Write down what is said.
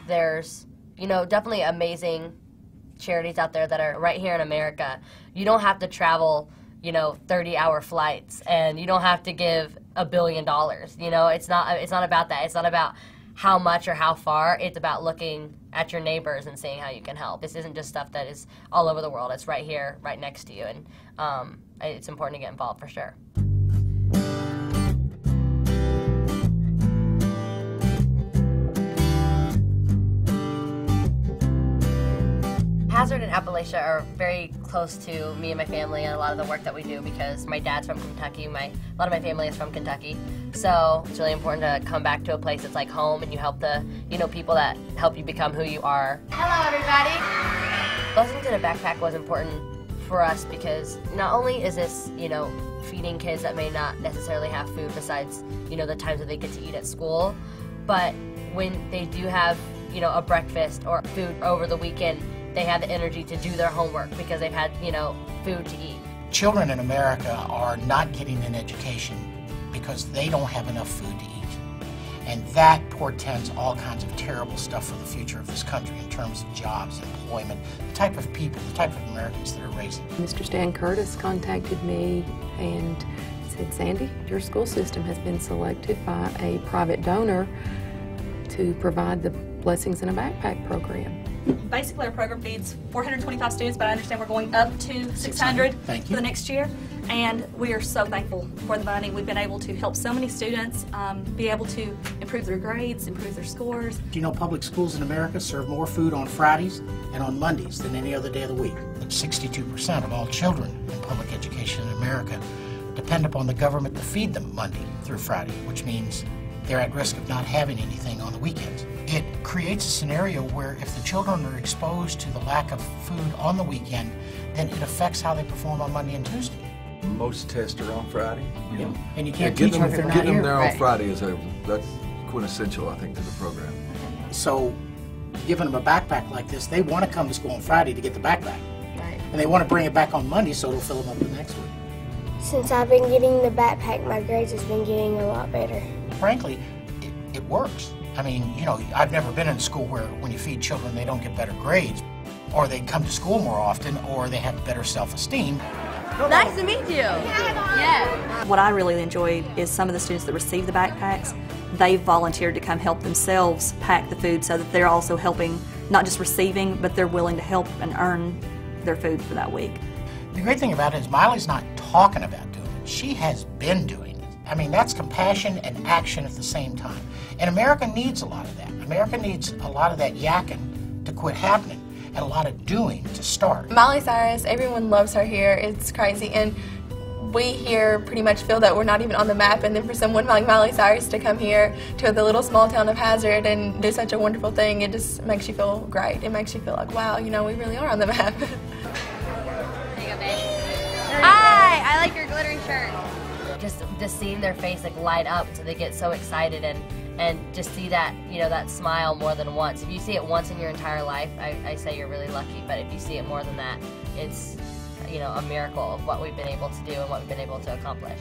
there's, you know, definitely amazing charities out there that are right here in America. You don't have to travel, you know, 30-hour flights, and you don't have to give $1 billion. You know, it's not about that. It's not about how much or how far. It's about looking at your neighbors and seeing how you can help. This isn't just stuff that is all over the world. It's right here, right next to you, and it's important to get involved for sure. Hazard and Appalachia are very close to me and my family and a lot of the work that we do because my dad's from Kentucky, a lot of my family is from Kentucky. So it's really important to come back to a place that's like home and you help the, you know, people that help you become who you are. Hello everybody! Blessings in a Backpack was important for us because not only is this, you know, feeding kids that may not necessarily have food besides, you know, the times that they get to eat at school, but when they do have, you know, a breakfast or food over the weekend, they have the energy to do their homework because they've had, you know, food to eat. Children in America are not getting an education because they don't have enough food to eat. And that portends all kinds of terrible stuff for the future of this country in terms of jobs, employment, the type of people, the type of Americans that are raising. Mr. Stan Curtis contacted me and said, Sandy, your school system has been selected by a private donor to provide the Blessings in a Backpack program. Basically, our program feeds 425 students, but I understand we're going up to 600 for the next year. And we are so thankful for the money. We've been able to help so many students be able to improve their grades, improve their scores. Do you know public schools in America serve more food on Fridays and on Mondays than any other day of the week? But 62% of all children in public education in America depend upon the government to feed them Monday through Friday, which means they're at risk of not having anything on the weekends. It creates a scenario where if the children are exposed to the lack of food on the weekend, then it affects how they perform on Monday and Tuesday. Most tests are on Friday. You know. And you can't teach them if they're not here. Getting them there on Friday that's quintessential, I think, to the program. So giving them a backpack like this, they want to come to school on Friday to get the backpack. Right. And they want to bring it back on Monday so it'll fill them up the next week. Since I've been getting the backpack, my grades has been getting a lot better. Frankly, it works. I mean, you know, I've never been in a school where when you feed children they don't get better grades, or they come to school more often, or they have better self-esteem. Nice to meet you. Yeah. What I really enjoy is some of the students that receive the backpacks, they volunteered to come help themselves pack the food so that they're also helping, not just receiving, but they're willing to help and earn their food for that week. The great thing about it is Miley's not talking about doing it. She has been doing it. I mean, that's compassion and action at the same time. And America needs a lot of that. America needs a lot of that yakking to quit happening and a lot of doing to start. Miley Cyrus, everyone loves her here. It's crazy. And we here pretty much feel that we're not even on the map. And then for someone like Miley Cyrus to come here to the little small town of Hazard and do such a wonderful thing, it just makes you feel great. It makes you feel like, wow, you know, we really are on the map. There you go, babe. Hi, I like your glittering shirt. Just seeing their face like light up, so they get so excited and just see that, you know, that smile more than once. If you see it once in your entire life, I say you're really lucky. But if you see it more than that, it's, you know, a miracle of what we've been able to do and what we've been able to accomplish.